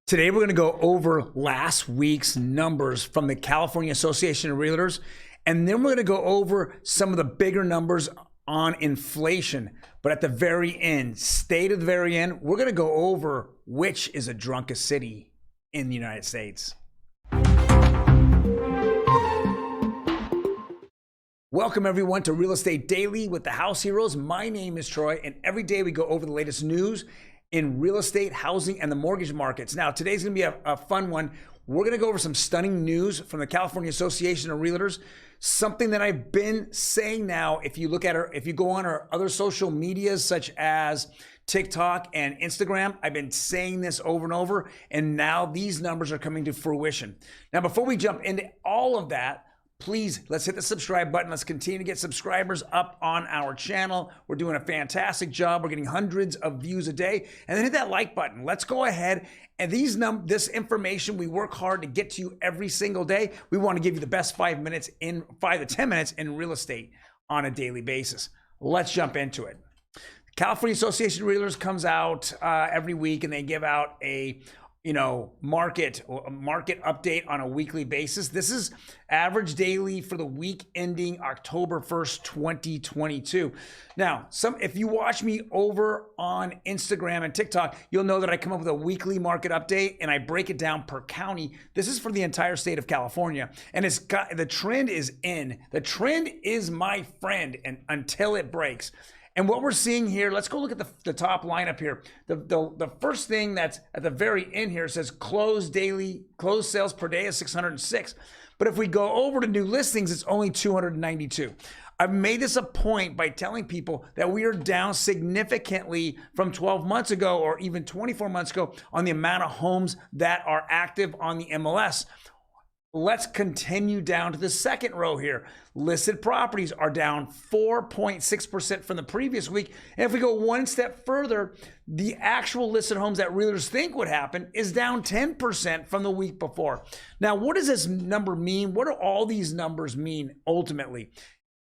Today, we're going to go over last week's numbers from the California Association of Realtors, and then we're going to go over some of the bigger numbers on inflation. But at the very end, stay to the very end, we're going to go over which is the drunkest city in the United States. Welcome everyone to Real Estate Daily with the House Heroes. My name is Troy, and every day we go over the latest news in real estate, housing, and the mortgage markets. Now, today's gonna be a fun one. We're gonna go over some stunning news from the California Association of Realtors, something that I've been saying now. If you look at if you go on our other social medias, such as TikTok and Instagram, I've been saying this over and over, and now these numbers are coming to fruition. Now, before we jump into all of that, please, let's hit the subscribe button. Let's continue to get subscribers up on our channel. We're doing a fantastic job. We're getting hundreds of views a day. And then hit that like button. Let's go ahead. And this information, we work hard to get to you every single day. We want to give you the best 5 to 10 minutes in real estate on a daily basis. Let's jump into it. California Association of Realtors comes out every week, and they give out a market update on a weekly basis. This is average daily for the week ending October 1st, 2022. Now, if you watch me over on Instagram and TikTok, you'll know that I come up with a weekly market update and I break it down per county. This is for the entire state of California, and the trend is in. The trend is my friend, and until it breaks. And what we're seeing here, let's go look at the top line up here. The first thing that's at the very end here says closed sales per day is 606. But if we go over to new listings, it's only 292. I've made this a point by telling people that we are down significantly from 12 months ago or even 24 months ago on the amount of homes that are active on the MLS. Let's continue down to the second row here. Listed properties are down 4.6% from the previous week. And if we go one step further, the actual listed homes that realtors think would happen is down 10% from the week before. Now, what does this number mean? What do all these numbers mean ultimately?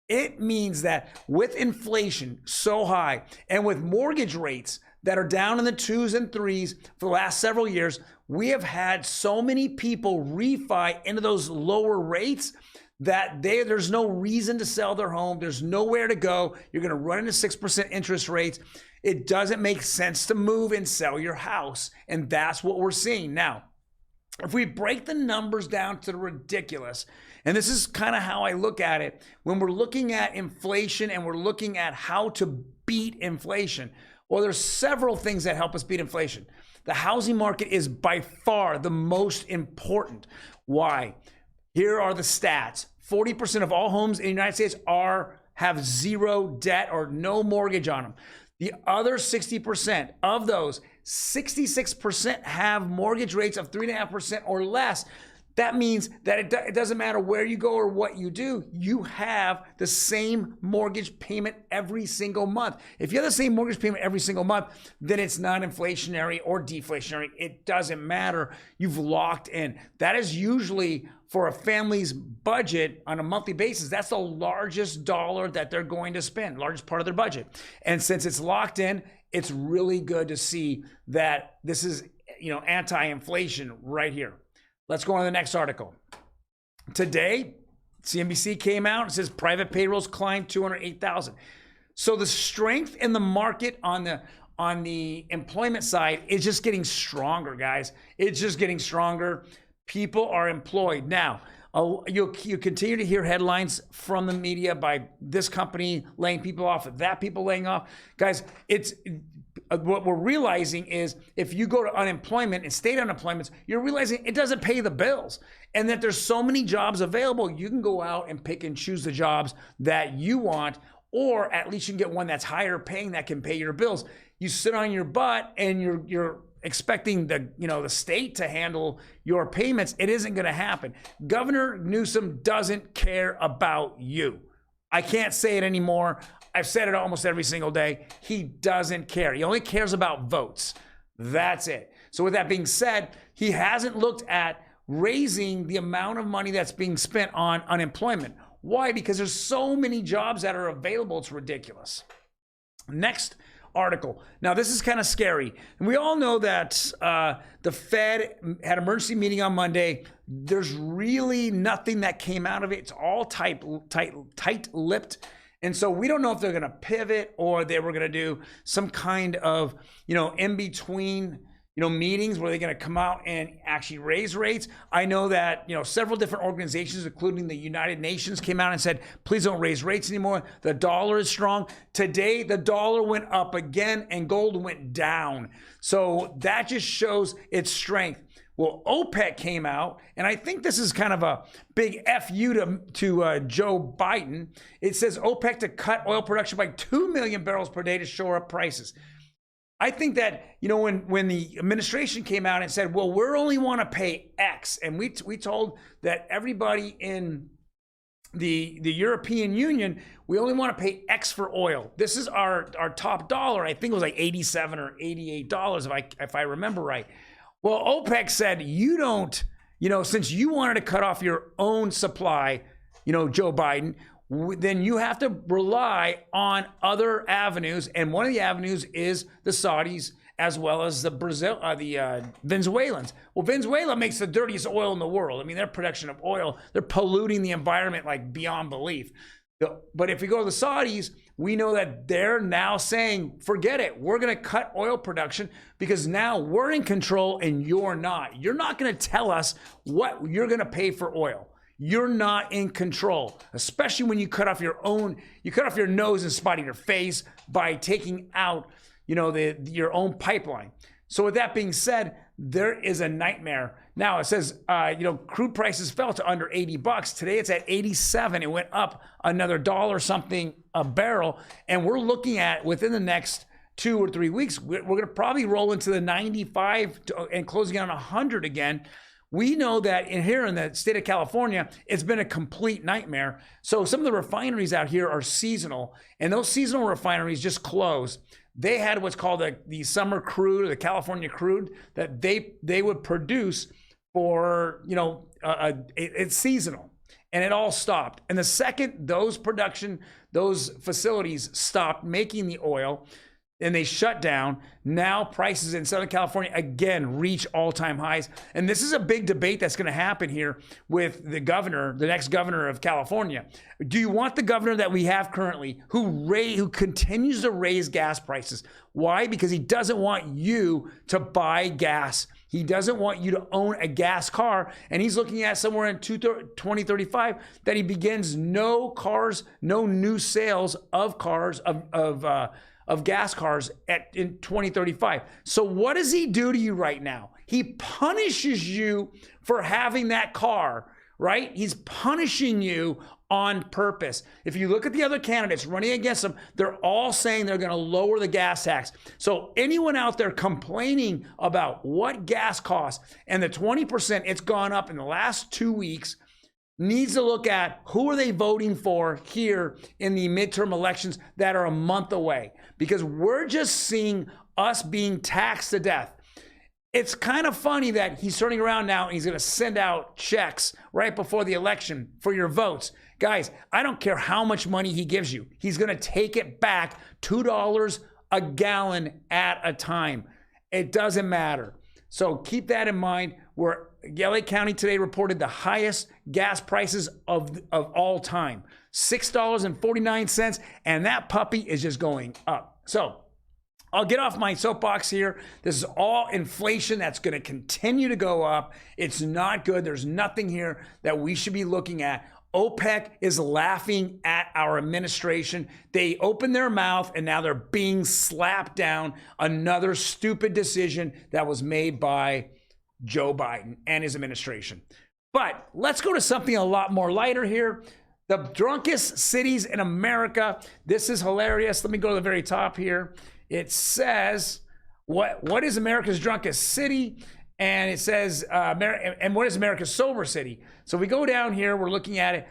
It means that with inflation so high and with mortgage rates that are down in the 2s and 3s for the last several years, we have had so many people refi into those lower rates that there's no reason to sell their home. There's nowhere to go. You're going to run into 6% interest rates. It doesn't make sense to move and sell your house. And that's what we're seeing. Now, if we break the numbers down to the ridiculous, and this is kind of how I look at it, when we're looking at inflation and we're looking at how to beat inflation, well, there's several things that help us beat inflation. The housing market is by far the most important. Why? Here are the stats. 40% of all homes in the United States have zero debt or no mortgage on them. The other 60% of those, 66% have mortgage rates of 3.5% or less. That means that it doesn't matter where you go or what you do, you have the same mortgage payment every single month. If you have the same mortgage payment every single month, then it's not inflationary or deflationary. It doesn't matter. You've locked in. That is usually for a family's budget on a monthly basis. That's the largest dollar that they're going to spend, largest part of their budget. And since it's locked in, it's really good to see that this is, anti-inflation right here. Let's go on to the next article. Today, CNBC came out and says private payrolls climbed 208,000. So the strength in the market on the employment side is just getting stronger, guys. It's just getting stronger. People are employed. Now, you continue to hear headlines from the media by this company laying people off, that people laying off. Guys, what we're realizing is if you go to unemployment and state unemployment, you're realizing it doesn't pay the bills, and that there's so many jobs available. You can go out and pick and choose the jobs that you want, or at least you can get one that's higher paying that can pay your bills. You sit on your butt and you're expecting the state to handle your payments. It isn't going to happen. Governor Newsom doesn't care about you. I can't say it anymore. I've said it almost every single day. He doesn't care. He only cares about votes. That's it. So with that being said, he hasn't looked at raising the amount of money that's being spent on unemployment. Why? Because there's so many jobs that are available. It's ridiculous. Next article. Now, this is kind of scary. And we all know that the Fed had an emergency meeting on Monday. There's really nothing that came out of it. It's all tight-lipped. And so we don't know if they're going to pivot or they were going to do some kind of, in between, meetings where they're going to come out and actually raise rates. I know that, several different organizations, including the United Nations, came out and said, please don't raise rates anymore. The dollar is strong. Today, the dollar went up again and gold went down. So that just shows its strength. Well, OPEC came out, and I think this is kind of a big FU to Joe Biden. It says OPEC to cut oil production by 2 million barrels per day to shore up prices. I think that, when the administration came out and said, well, we only want to pay X, and we told that everybody in the European Union, we only want to pay X for oil. This is our top dollar. I think it was like $87 or $88 if I remember right. Well, OPEC said, you don't, since you wanted to cut off your own supply, Joe Biden, then you have to rely on other avenues. And one of the avenues is the Saudis as well as the Venezuelans. Well, Venezuela makes the dirtiest oil in the world. I mean, their production of oil, they're polluting the environment like beyond belief. But if we go to the Saudis, we know that they're now saying, forget it. We're going to cut oil production because now we're in control and you're not. You're not going to tell us what you're going to pay for oil. You're not in control, especially when you cut off your nose and spot in your face by taking out, your own pipeline. So with that being said, there is a nightmare. Now it says, crude prices fell to under $80. Today it's at 87. It went up another $1 something a barrel. And we're looking at within the next 2 or 3 weeks, we're going to probably roll into the 95 and closing on 100 again. We know that here in the state of California, it's been a complete nightmare. So some of the refineries out here are seasonal, and those seasonal refineries just closed. They had what's called the summer crude, or the California crude, that they would produce for, it's seasonal, and it all stopped. And the second those facilities stopped making the oil, and they shut down, now prices in Southern California again reach all-time highs. And this is a big debate that's going to happen here with the next governor of California. Do you want the governor that we have currently who continues to raise gas prices? Why? Because he doesn't want you to buy gas. He doesn't want you to own a gas car. And he's looking at somewhere in 2035 that he begins no new sales of cars, of gas cars in 2035. So what does he do to you right now? He punishes you for having that car, right? He's punishing you on purpose. If you look at the other candidates running against him, they're all saying they're going to lower the gas tax. So anyone out there complaining about what gas costs and the 20% it's gone up in the last 2 weeks needs to look at who are they voting for here in the midterm elections that are a month away, because we're just seeing us being taxed to death. It's kind of funny that he's turning around now and he's going to send out checks right before the election for your votes. Guys, I don't care how much money he gives you. He's going to take it back $2 a gallon at a time. It doesn't matter. So keep that in mind. LA County today reported the highest gas prices of all time, $6.49, and that puppy is just going up. So I'll get off my soapbox here. This is all inflation that's going to continue to go up. It's not good. There's nothing here that we should be looking at. OPEC is laughing at our administration. They opened their mouth and now they're being slapped down. Another stupid decision that was made by Joe Biden and his administration. But let's go to something a lot more lighter here. The drunkest cities in America. This is hilarious. Let me go to the very top here. It says, what is America's drunkest city? And it says, and what is America's sober city? So we go down here, we're looking at it.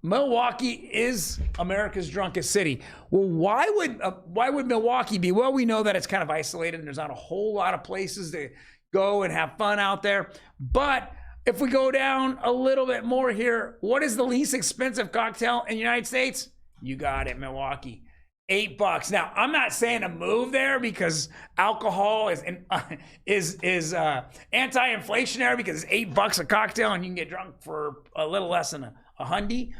Milwaukee is America's drunkest city. Well, why would Milwaukee be? Well, we know that it's kind of isolated and there's not a whole lot of places to go and have fun out there. But if we go down a little bit more here, what is the least expensive cocktail in the United States? You got it, Milwaukee. $8. Now, I'm not saying to move there because alcohol is anti-inflationary because it's $8 a cocktail and you can get drunk for a little less than a hundy,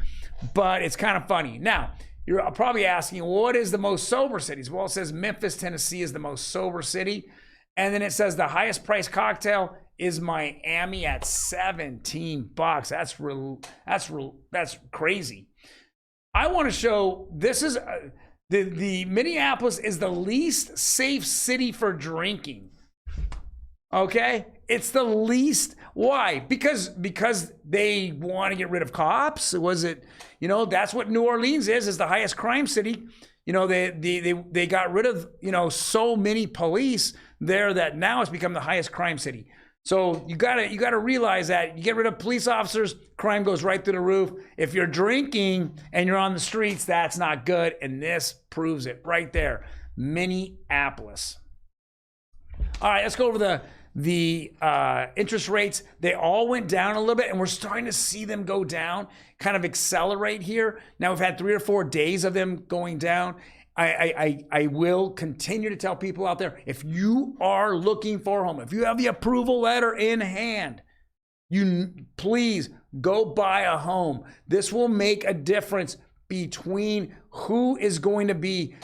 but it's kind of funny. Now, you're probably asking, what is the most sober cities? Well, it says Memphis, Tennessee is the most sober city. And then it says the highest priced cocktail is Miami at $17. That's crazy. I want to show, this is, the Minneapolis is the least safe city for drinking. Okay? It's the least. Why? Because they want to get rid of cops. Was it, that's what New Orleans is the highest crime city. They got rid of, so many police there that now it's become the highest crime city. So you gotta realize that you get rid of police officers, crime goes right through the roof. If you're drinking and you're on the streets, that's not good. And this proves it right there. Minneapolis. All right, let's go over the interest rates. They all went down a little bit and we're starting to see them go down, kind of accelerate here. Now we've had 3 or 4 days of them going down. I will continue to tell people out there, if you are looking for a home, if you have the approval letter in hand, you please go buy a home. This will make a difference between who is going to be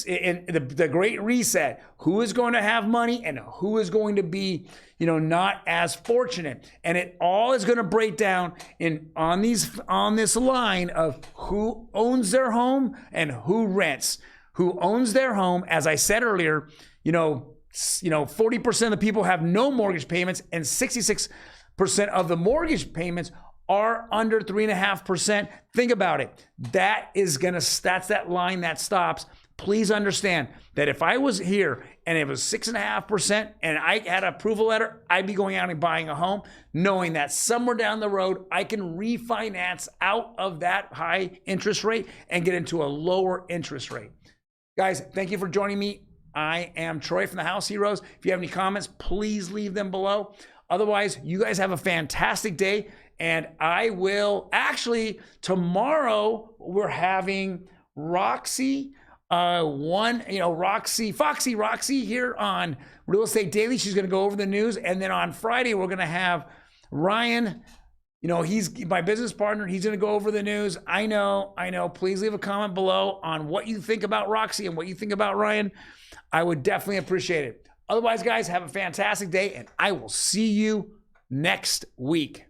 in the Great Reset, who is going to have money and who is going to be, not as fortunate. And it all is going to break down on this line of who owns their home and who rents. Who owns their home, as I said earlier, 40% of the people have no mortgage payments and 66% of the mortgage payments are under 3.5%. Think about it. That's that line that stops. Please understand that if I was here and it was 6.5% and I had an approval letter, I'd be going out and buying a home, knowing that somewhere down the road, I can refinance out of that high interest rate and get into a lower interest rate. Guys, thank you for joining me. I am Troy from the House Heroes. If you have any comments, please leave them below. Otherwise, you guys have a fantastic day. And I will tomorrow we're having Roxy, Roxy here on Real Estate Daily. She's going to go over the news. And then on Friday, we're going to have Ryan. He's my business partner. He's going to go over the news. I know. Please leave a comment below on what you think about Roxy and what you think about Ryan. I would definitely appreciate it. Otherwise, guys, have a fantastic day, and I will see you next week.